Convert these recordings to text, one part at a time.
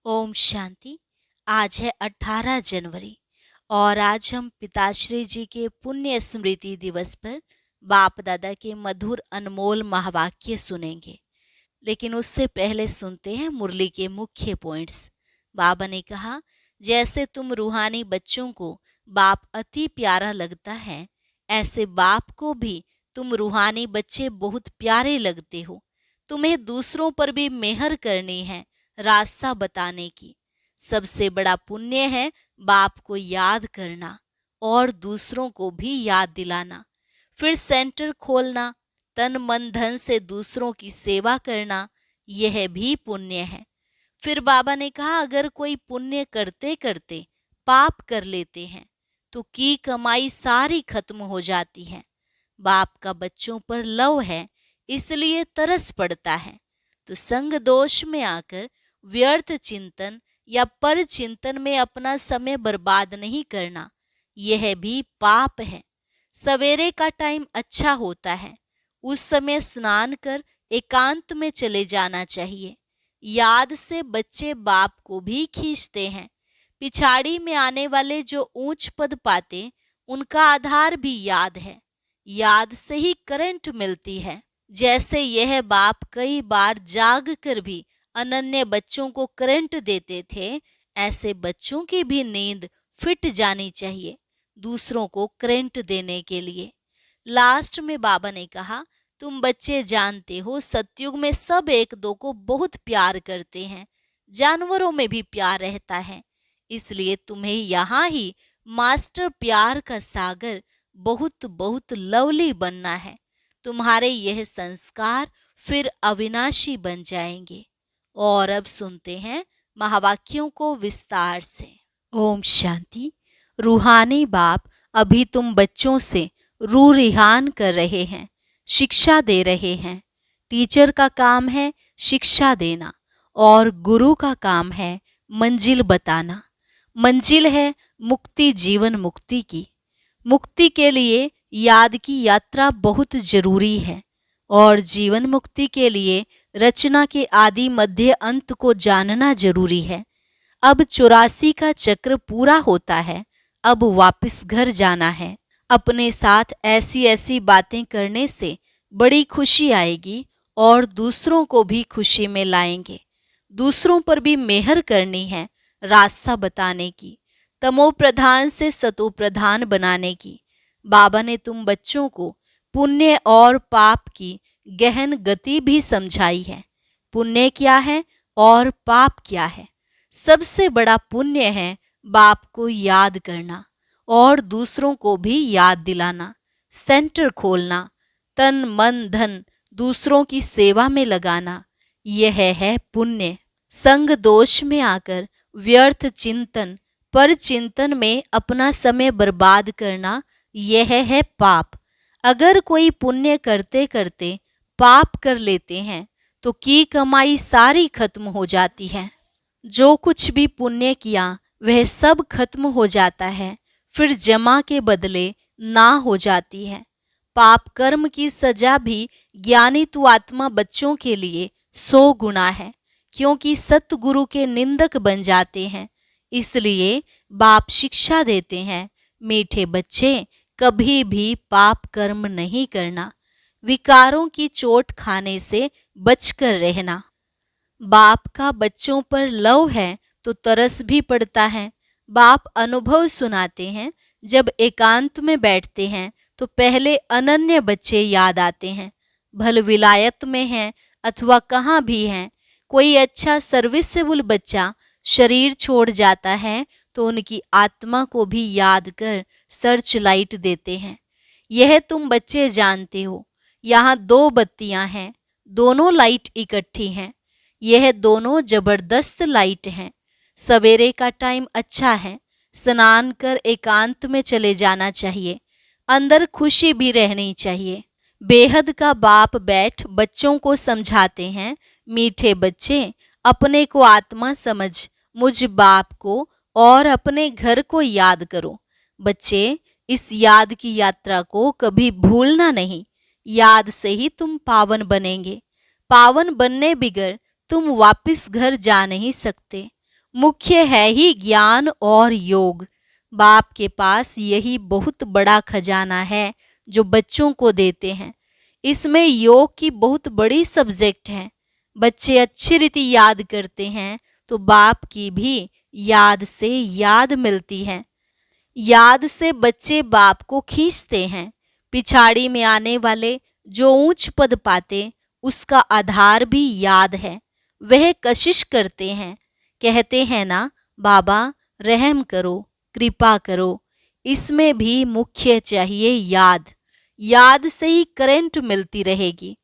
ओम शांति। आज है 18 जनवरी और आज हम पिताश्री जी के पुण्य स्मृति दिवस पर बाप दादा के मधुर अनमोल महावाक्य सुनेंगे। लेकिन उससे पहले सुनते हैं मुरली के मुख्य पॉइंट्स। बाबा ने कहा, जैसे तुम रूहानी बच्चों को बाप अति प्यारा लगता है, ऐसे बाप को भी तुम रूहानी बच्चे बहुत प्यारे लगते हो। तुम्हें दूसरों पर भी मेहर करनी है, रास्ता बताने की। सबसे बड़ा पुण्य है बाप को याद करना और दूसरों को भी याद दिलाना। फिर सेंटर खोलना, तन मन धन से दूसरों की सेवा करना, यह भी पुण्य है। फिर बाबा ने कहा, अगर कोई पुण्य करते करते पाप कर लेते हैं तो की कमाई सारी खत्म हो जाती है। बाप का बच्चों पर लव है, इसलिए तरस पड़ता है। तो संग दोष में आकर व्यर्थ चिंतन या पर चिंतन में अपना समय बर्बाद नहीं करना, यह भी पाप है। सवेरे का टाइम अच्छा होता है, उस समय स्नान कर एकांत में चले जाना चाहिए। याद से बच्चे बाप को भी खींचते हैं। पिछाड़ी में आने वाले जो ऊंच पद पाते, उनका आधार भी याद है। याद से ही करंट मिलती है। जैसे यह बाप कई बार जाग कर भी अनन्य बच्चों को करंट देते थे, ऐसे बच्चों की भी नींद फिट जानी चाहिए दूसरों को करंट देने के लिए। लास्ट में बाबा ने कहा, तुम बच्चे जानते हो सतयुग में सब एक दो को बहुत प्यार करते हैं, जानवरों में भी प्यार रहता है। इसलिए तुम्हें यहाँ ही मास्टर प्यार का सागर बहुत बहुत लवली बनना है। तुम्हारे यह संस्कार फिर अविनाशी बन जाएंगे। और अब सुनते हैं महावाक्यों को विस्तार से। ओम शांति। रूहानी बाप अभी तुम बच्चों से रू रिहान कर रहे हैं, शिक्षा दे रहे हैं। टीचर का काम है शिक्षा देना और गुरु का काम है मंजिल बताना। मंजिल है मुक्ति, जीवन मुक्ति की। मुक्ति के लिए याद की यात्रा बहुत जरूरी है और जीवन मुक्ति के लिए रचना के आदि मध्य अंत को जानना जरूरी है। अब 84 का चक्र पूरा होता है, अब वापस घर जाना है। अपने साथ ऐसी ऐसी बातें करने से बड़ी खुशी आएगी और दूसरों को भी खुशी में लाएंगे। दूसरों पर भी मेहर करनी है, रास्ता बताने की, तमो प्रधान से सतो प्रधान बनाने की। बाबा ने तुम बच्चों को पुण्य और पाप की गहन गति भी समझाई है। पुण्य क्या है और पाप क्या है। सबसे बड़ा पुण्य है बाप को याद करना और दूसरों को भी याद दिलाना, सेंटर खोलना, तन मन धन दूसरों की सेवा में लगाना, यह है पुण्य। संग दोष में आकर व्यर्थ चिंतन पर चिंतन में अपना समय बर्बाद करना, यह है पाप। अगर कोई पुण्य करते करते पाप कर लेते हैं तो की कमाई सारी खत्म हो जाती है। जो कुछ भी पुण्य किया वह सब खत्म हो जाता है, फिर जमा के बदले ना हो जाती है। पाप कर्म की सजा भी ज्ञानी तु आत्मा बच्चों के लिए 100 गुना है, क्योंकि सतगुरु के निंदक बन जाते हैं। इसलिए बाप शिक्षा देते हैं, मीठे बच्चे कभी भी पाप कर्म नहीं करना, विकारों की चोट खाने से बचकर रहना। बाप का बच्चों पर लव है तो तरस भी पड़ता है। बाप अनुभव सुनाते हैं, जब एकांत में बैठते हैं तो पहले अनन्य बच्चे याद आते हैं। भल विलायत में हैं अथवा कहाँ भी हैं, कोई अच्छा सर्विसेबल बच्चा शरीर छोड़ जाता है तो उनकी आत्मा को भी याद कर सर्च लाइट देते हैं। यह तुम बच्चे जानते हो। यहाँ 2 बत्तियां हैं, दोनों लाइट इकट्ठी हैं। यह दोनों जबरदस्त लाइट हैं। सवेरे का टाइम अच्छा है, स्नान कर एकांत में चले जाना चाहिए। अंदर खुशी भी रहनी चाहिए। बेहद का बाप बैठ बच्चों को समझाते हैं, मीठे बच्चे अपने को आत्मा समझ मुझ बाप को और अपने घर को याद करो। बच्चे, इस याद की यात्रा को कभी भूलना नहीं। याद से ही तुम पावन बनेंगे। पावन बनने बिगर तुम वापिस घर जा नहीं सकते। मुख्य है ही ज्ञान और योग। बाप के पास यही बहुत बड़ा खजाना है जो बच्चों को देते हैं। इसमें योग की बहुत बड़ी सब्जेक्ट है। बच्चे अच्छी रीति याद करते हैं तो बाप की भी याद से याद मिलती है। याद से बच्चे बाप को खींचते हैं। पिछाड़ी में आने वाले जो ऊंच पद पाते उसका आधार भी याद है। वह कशिश करते हैं, कहते हैं ना, बाबा रहम करो, कृपा करो। इसमें भी मुख्य चाहिए याद। याद से ही करंट मिलती रहेगी।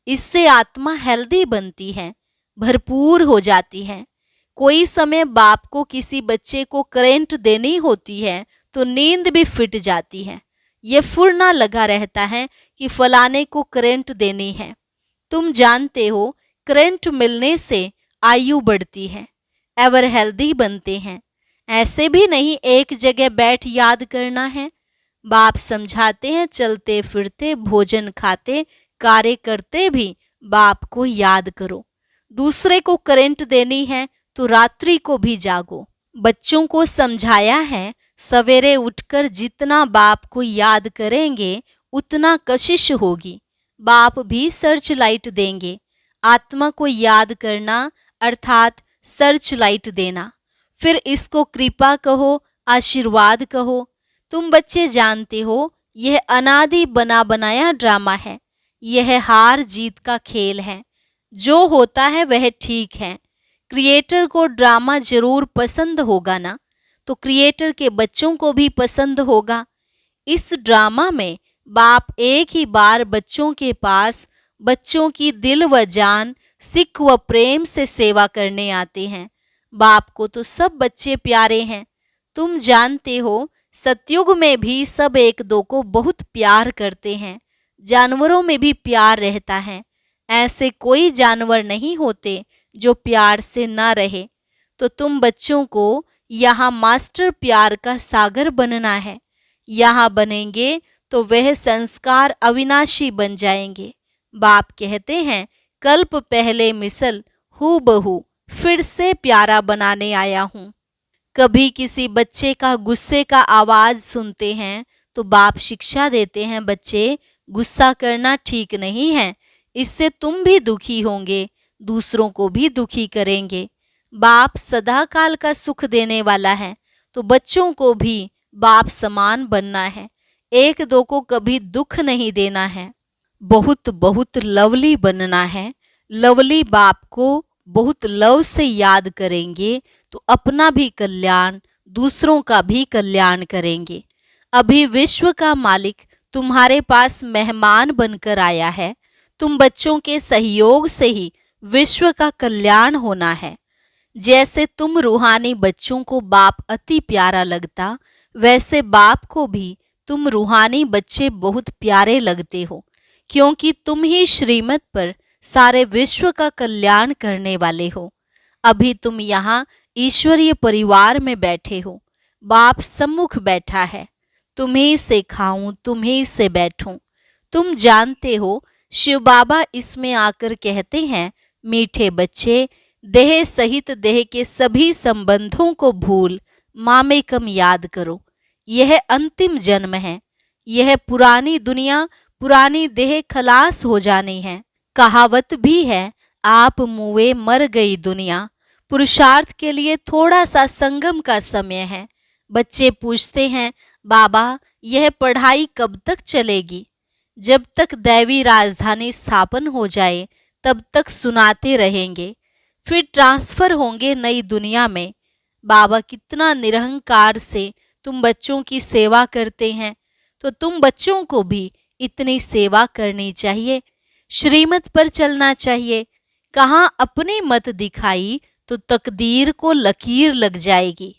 इससे आत्मा हेल्दी बनती है, भरपूर हो जाती है। कोई समय बाप को किसी बच्चे को करंट देनी होती है तो नींद भी फिट जाती है। ये फुरना लगा रहता है कि फलाने को करंट देनी है। तुम जानते हो करंट मिलने से आयु बढ़ती है, एवर हेल्दी बनते हैं। ऐसे भी नहीं एक जगह बैठ याद करना है। बाप समझाते हैं चलते फिरते, भोजन खाते, कार्य करते भी बाप को याद करो। दूसरे को करंट देनी है तो रात्रि को भी जागो। बच्चों को समझाया है सवेरे उठकर जितना बाप को याद करेंगे उतना कशिश होगी। बाप भी सर्च लाइट देंगे। आत्मा को याद करना अर्थात सर्च लाइट देना। फिर इसको कृपा कहो, आशीर्वाद कहो। तुम बच्चे जानते हो यह अनादि बना बनाया ड्रामा है। यह हार जीत का खेल है। जो होता है वह ठीक है। क्रिएटर को ड्रामा जरूर पसंद होगा ना, तो क्रिएटर के बच्चों को भी पसंद होगा। इस ड्रामा में बाप एक ही बार बच्चों के पास बच्चों की दिल व जान, सिख व प्रेम से सेवा करने आते हैं। बाप को तो सब बच्चे प्यारे हैं। तुम जानते हो सतयुग में भी सब एक दो को बहुत प्यार करते हैं। जानवरों में भी प्यार रहता है। ऐसे कोई जानवर नहीं होते जो प्यार से ना रहे। तो तुम बच्चों को यहाँ मास्टर प्यार का सागर बनना है। यहाँ बनेंगे तो वह संस्कार अविनाशी बन जाएंगे। बाप कहते हैं कल्प पहले मिसल हूबहू फिर से प्यारा बनाने आया हूँ। कभी किसी बच्चे का गुस्से का आवाज सुनते हैं तो बाप शिक्षा देते हैं, बच्चे गुस्सा करना ठीक नहीं है। इससे तुम भी दुखी होंगे, दूसरों को भी दुखी करेंगे। बाप सदा काल का सुख देने वाला है तो बच्चों को भी बाप समान बनना है। एक दो को कभी दुख नहीं देना है। बहुत बहुत लवली बनना है। लवली बाप को बहुत लव से याद करेंगे तो अपना भी कल्याण, दूसरों का भी कल्याण करेंगे। अभी विश्व का मालिक तुम्हारे पास मेहमान बनकर आया है। तुम बच्चों के सहयोग से ही विश्व का कल्याण होना है। जैसे तुम रूहानी बच्चों को बाप अति प्यारा लगता, वैसे बाप को भी तुम रूहानी बच्चे बहुत प्यारे लगते हो, क्योंकि तुम ही श्रीमत पर सारे विश्व का कल्याण करने वाले हो। अभी तुम यहाँ ईश्वरीय परिवार में बैठे हो। बाप सम्मुख बैठा है। तुम्हीं से खाऊं, तुम्हीं से बैठूं। तुम जानते हो शिव बाबा इसमें आकर कहते हैं, मीठे बच्चे, देह सहित देह के सभी संबंधों को भूल मामेकम याद करो। यह अंतिम जन्म है। यह पुरानी दुनिया, पुरानी देह खलास हो जानी है। कहावत भी है, आप मुए मर गई दुनिया। पुरुषार्थ के लिए थोड़ा सा संगम का समय है। बच्चे पूछते हैं, बाबा यह पढ़ाई कब तक चलेगी? जब तक दैवी राजधानी स्थापन हो जाए तब तक सुनाते रहेंगे। फिर ट्रांसफर होंगे नई दुनिया में। बाबा कितना निरहंकार से तुम बच्चों की सेवा करते हैं, तो तुम बच्चों को भी इतनी सेवा करनी चाहिए। श्रीमत पर चलना चाहिए। कहाँ अपनी मत दिखाई तो तकदीर को लकीर लग जाएगी।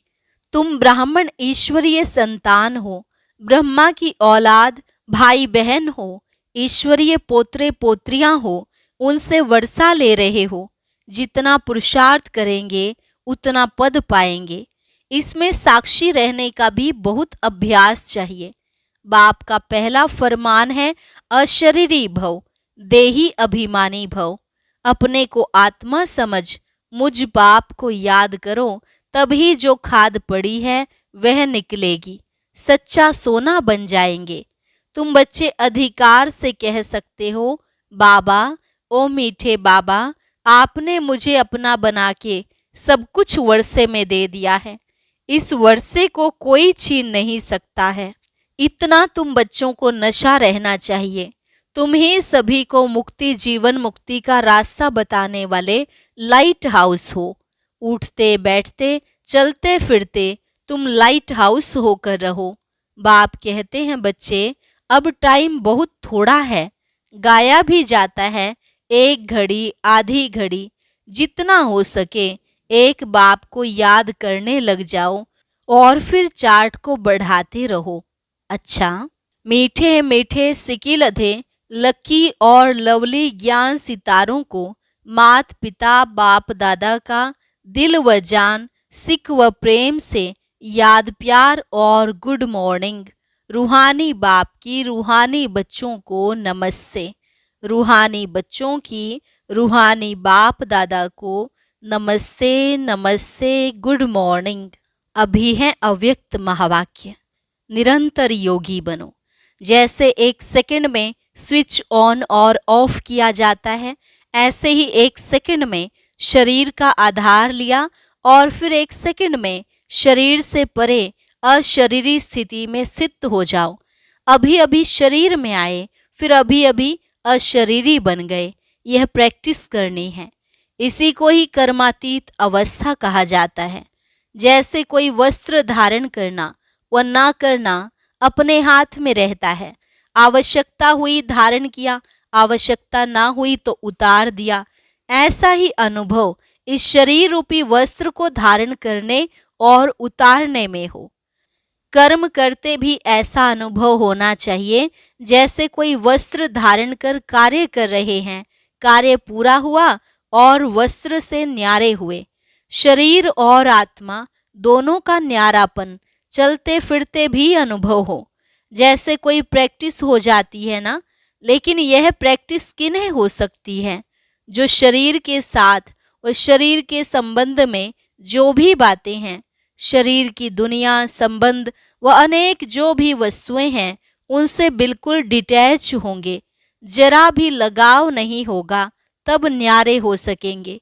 तुम ब्राह्मण ईश्वरीय संतान हो, ब्रह्मा की औलाद, भाई बहन हो, ईश्वरीय पोत्रे पोत्रियां हो, उनसे वर्षा ले रहे हो। जितना पुरुषार्थ करेंगे उतना पद पाएंगे। इसमें साक्षी रहने का भी बहुत अभ्यास चाहिए। बाप का पहला फरमान है, अशरीरी भव, देही अभिमानी भव। अपने को आत्मा समझ मुझ बाप को याद करो, तभी जो खाद पड़ी है वह निकलेगी, सच्चा सोना बन जाएंगे। तुम बच्चे अधिकार से कह सकते हो, बाबा, ओ मीठे बाबा, आपने मुझे अपना बना के सब कुछ वर्षे में दे दिया है। इस वर्षे को कोई छीन नहीं सकता है। इतना तुम बच्चों को नशा रहना चाहिए। तुम ही सभी को मुक्ति, जीवन मुक्ति का रास्ता बताने वाले लाइट हाउस हो। उठते बैठते चलते फिरते तुम लाइट हाउस होकर रहो। बाप कहते हैं, बच्चे अब टाइम बहुत थोड़ा है, गाया भी जाता है, 1 घड़ी, आधी घड़ी, जितना हो सके एक बाप को याद करने लग जाओ और फिर चार्ट को बढ़ाते रहो। अच्छा, मीठे मीठे सिकिलधे लकी और लवली ज्ञान सितारों को मात पिता बाप दादा का दिल व जान, सिक व प्रेम से याद, प्यार और गुड मॉर्निंग। रूहानी बाप की रूहानी बच्चों को नमस्ते। रूहानी बच्चों की रूहानी बाप दादा को नमस्ते नमस्ते, गुड मॉर्निंग। अभी है अव्यक्त महावाक्य। निरंतर योगी बनो। जैसे 1 सेकंड में स्विच ऑन और ऑफ किया जाता है, ऐसे ही 1 सेकंड में शरीर का आधार लिया और फिर 1 सेकंड में शरीर से परे अशरीरी स्थिति में स्थित हो जाओ। अभी अभी शरीर में आए, फिर अभी अभी अशरीरी बन गए। यह प्रैक्टिस करनी है। इसी को ही कर्मातीत अवस्था कहा जाता है। जैसे कोई वस्त्र धारण करना व ना करना अपने हाथ में रहता है। आवश्यकता हुई धारण किया, आवश्यकता ना हुई तो उतार दिया। ऐसा ही अनुभव इस शरीर रूपी वस्त्र को धारण करने और उतारने में हो। कर्म करते भी ऐसा अनुभव होना चाहिए जैसे कोई वस्त्र धारण कर कार्य कर रहे हैं। कार्य पूरा हुआ और वस्त्र से न्यारे हुए। शरीर और आत्मा दोनों का न्यारापन चलते फिरते भी अनुभव हो। जैसे कोई प्रैक्टिस हो जाती है ना, लेकिन यह प्रैक्टिस किन्हें हो सकती है? जो शरीर के साथ और शरीर के संबंध में जो भी बातें हैं, शरीर की दुनिया, संबंध व अनेक जो भी वस्तुएं हैं, उनसे बिल्कुल डिटैच होंगे। जरा भी लगाव नहीं होगा, तब न्यारे हो सकेंगे।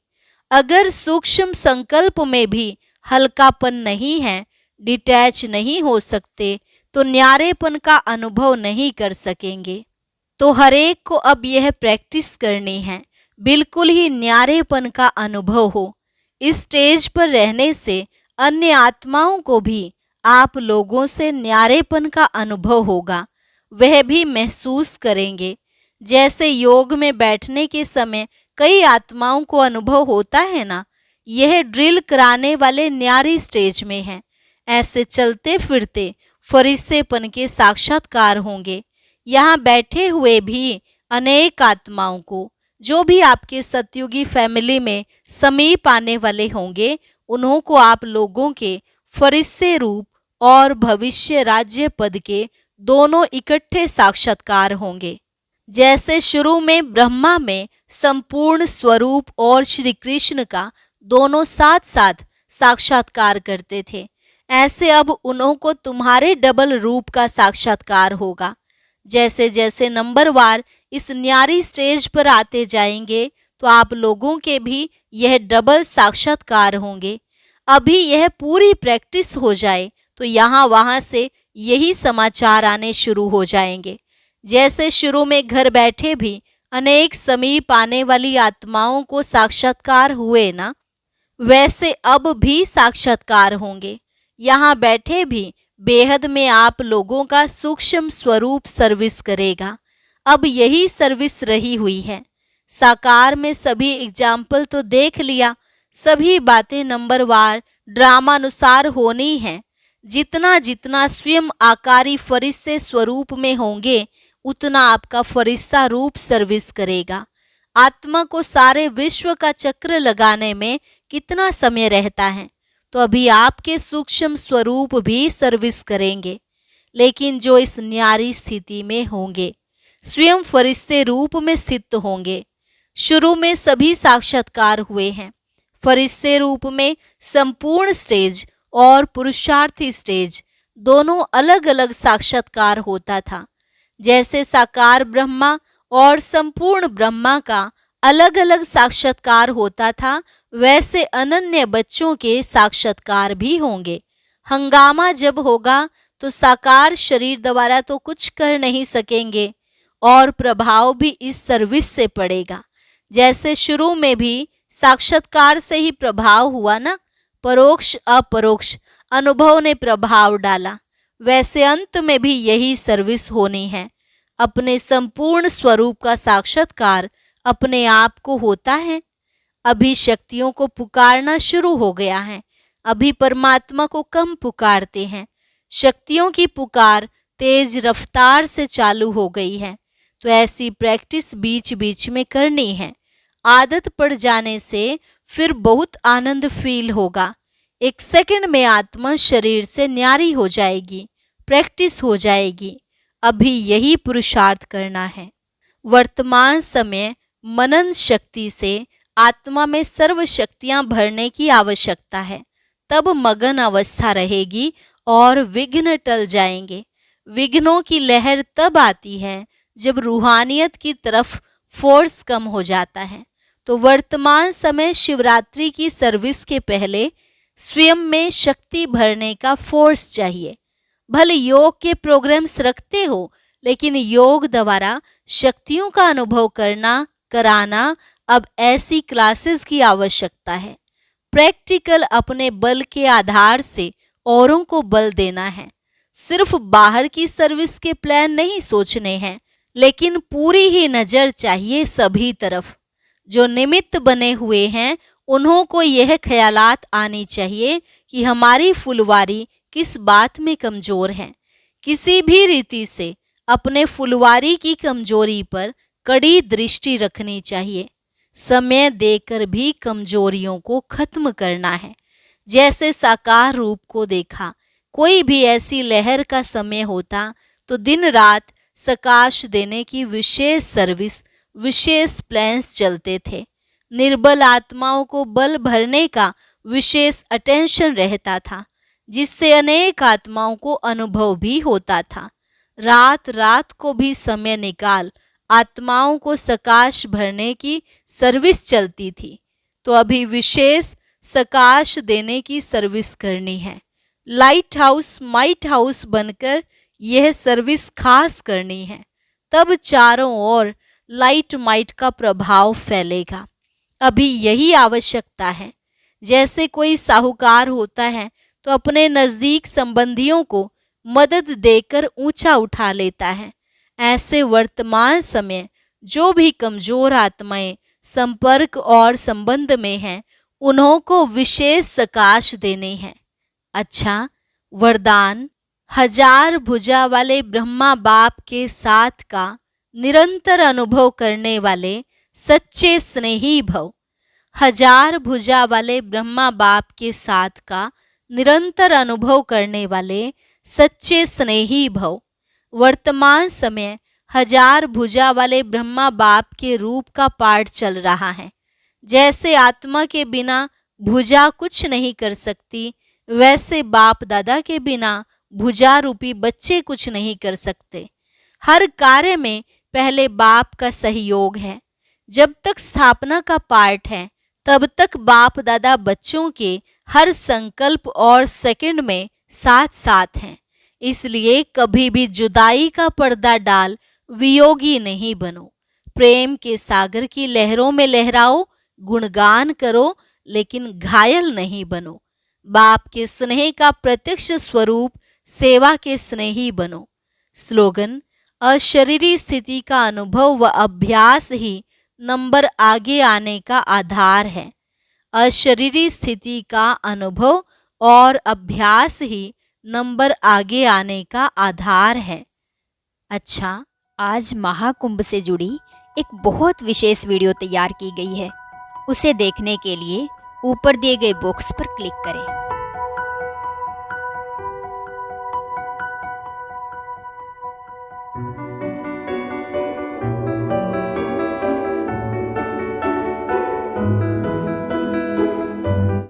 अगर सूक्ष्म संकल्प में भी हल्कापन नहीं है, डिटैच नहीं हो सकते, तो न्यारेपन का अनुभव नहीं कर सकेंगे। तो हर एक को अब यह प्रैक्टिस करनी है, बिल्कुल ही न्यारेपन का अनुभव हो। इस स्टेज पर रहने से अन्य आत्माओं को भी आप लोगों से न्यारेपन का अनुभव होगा। वह भी महसूस करेंगे। जैसे योग में बैठने के समय कई आत्माओं को अनुभव होता है ना, यह ड्रिल कराने वाले न्यारी स्टेज में है। ऐसे चलते फिरते फरिश्तेपन के साक्षात्कार होंगे। यहाँ बैठे हुए भी अनेक आत्माओं को, जो भी आपके सतयुगी फैमिली में समीप आने वाले होंगे, उन्हों को आप लोगों के फरिश्ते रूप और भविष्य राज्य पद के दोनों इकट्ठे साक्षात्कार होंगे। जैसे शुरू में ब्रह्मा में संपूर्ण स्वरूप और श्री कृष्ण का दोनों साथ साथ साक्षात्कार करते थे, ऐसे अब उन्हों को तुम्हारे डबल रूप का साक्षात्कार होगा। जैसे जैसे नंबरवार इस न्यारी स्टेज पर आते जाएंगे, तो आप लोगों के भी यह डबल साक्षात्कार होंगे। अभी यह पूरी प्रैक्टिस हो जाए तो यहाँ वहाँ से यही समाचार आने शुरू हो जाएंगे। जैसे शुरू में घर बैठे भी अनेक समीप आने वाली आत्माओं को साक्षात्कार हुए ना, वैसे अब भी साक्षात्कार होंगे। यहाँ बैठे भी बेहद में आप लोगों का सूक्ष्म स्वरूप सर्विस करेगा। अब यही सर्विस रही हुई है। साकार में सभी एग्जाम्पल तो देख लिया, सभी बातें नंबरवार ड्रामानुसार होनी है। जितना जितना स्वयं आकारी फरिश्ते स्वरूप में होंगे, उतना आपका फरिश्ता रूप सर्विस करेगा। आत्मा को सारे विश्व का चक्र लगाने में कितना समय रहता है, तो अभी आपके सूक्ष्म स्वरूप भी सर्विस करेंगे। लेकिन जो इस न्यारी स्थिति में होंगे, स्वयं फरिश्ते रूप में स्थित होंगे। शुरू में सभी साक्षात्कार हुए हैं, फरिश्ते रूप में संपूर्ण स्टेज और पुरुषार्थी स्टेज दोनों अलग अलग साक्षात्कार होता था। जैसे साकार ब्रह्मा और संपूर्ण ब्रह्मा का अलग अलग साक्षात्कार होता था, वैसे अनन्य बच्चों के साक्षात्कार भी होंगे। हंगामा जब होगा तो साकार शरीर द्वारा तो कुछ कर नहीं सकेंगे और प्रभाव भी इस सर्विस से पड़ेगा। जैसे शुरू में भी साक्षात्कार से ही प्रभाव हुआ ना, परोक्ष अपरोक्ष अनुभव ने प्रभाव डाला, वैसे अंत में भी यही सर्विस होनी है। अपने संपूर्ण स्वरूप का साक्षात्कार अपने आप को होता है। अभी शक्तियों को पुकारना शुरू हो गया है, अभी परमात्मा को कम पुकारते हैं। शक्तियों की पुकार तेज रफ्तार से चालू हो गई है, तो ऐसी प्रैक्टिस बीच बीच में करनी है। आदत पड़ जाने से फिर बहुत आनंद फील होगा। 1 सेकंड में आत्मा शरीर से न्यारी हो जाएगी, प्रैक्टिस हो जाएगी। अभी यही पुरुषार्थ करना है। वर्तमान समय मनन शक्ति से आत्मा में सर्व शक्तियां भरने की आवश्यकता है, तब मगन अवस्था रहेगी और विघ्न टल जाएंगे। विघ्नों की लहर तब आती है जब रूहानियत की तरफ फोर्स कम हो जाता है। तो वर्तमान समय शिवरात्रि की सर्विस के पहले स्वयं में शक्ति भरने का फोर्स चाहिए। भले योग के प्रोग्राम्स रखते हो, लेकिन योग द्वारा शक्तियों का अनुभव कराना अब ऐसी क्लासेस की आवश्यकता है। प्रैक्टिकल अपने बल के आधार से औरों को बल देना है। सिर्फ बाहर की सर्विस के प्लान नहीं सोचने हैं, लेकिन पूरी ही नजर चाहिए सभी तरफ। जो निमित्त बने हुए हैं उन्हों को यह ख्यालात आनी चाहिए कि हमारी फुलवारी किस बात में कमजोर है। किसी भी रीति से अपने फुलवारी की कमजोरी पर कड़ी दृष्टि रखनी चाहिए। समय देकर भी कमजोरियों को खत्म करना है। जैसे साकार रूप को देखा, कोई भी ऐसी लहर का समय होता तो दिन रात सकाश देने की विशेष सर्विस, विशेष प्लान्स चलते थे। निर्बल आत्माओं को बल भरने का विशेष अटेंशन रहता था, जिससे अनेक आत्माओं को अनुभव भी होता था। रात रात को भी समय निकाल आत्माओं को सकाश भरने की सर्विस चलती थी। तो अभी विशेष सकाश देने की सर्विस करनी है। लाइट हाउस माइट हाउस बनकर यह सर्विस खास करनी है, तब चारों ओर लाइट माइट का प्रभाव फैलेगा। अभी यही आवश्यकता है। जैसे कोई साहूकार होता है तो अपने नजदीक संबंधियों को मदद देकर ऊंचा उठा लेता है, ऐसे वर्तमान समय जो भी कमजोर आत्माएं संपर्क और संबंध में हैं, उन्हों को विशेष सकाश देने हैं। अच्छा, वरदान: 1000 भुजा वाले ब्रह्मा बाप के साथ का निरंतर अनुभव करने वाले सच्चे स्नेही भव। 1000 भुजा वाले ब्रह्मा बाप के साथ का निरंतर अनुभव करने वाले सच्चे स्नेही भव। वर्तमान समय 1000 भुजा वाले ब्रह्मा बाप के रूप का पाठ चल रहा है। जैसे आत्मा के बिना भुजा कुछ नहीं कर सकती, वैसे बाप दादा के बिना भुजा रूपी बच्चे कुछ नहीं कर सकते। हर कार्य में पहले बाप का सहयोग है। जब तक स्थापना का पाठ है, तब तक बाप दादा बच्चों के हर संकल्प और सेकंड में साथ साथ हैं। इसलिए कभी भी जुदाई का पर्दा डाल वियोगी नहीं बनो। प्रेम के सागर की लहरों में लहराओ, गुणगान करो, लेकिन घायल नहीं बनो। बाप के स्नेह का प्रत्यक्ष स्वरूप सेवा के स्नेही बनो। स्लोगन: अशरीरी स्थिति का अनुभव व अभ्यास ही नंबर आगे आने का आधार है। अशरीरी स्थिति का अनुभव और अभ्यास ही नंबर आगे आने का आधार है। अच्छा, आज महाकुंभ से जुड़ी एक बहुत विशेष वीडियो तैयार की गई है। उसे देखने के लिए ऊपर दिए गए बॉक्स पर क्लिक करें।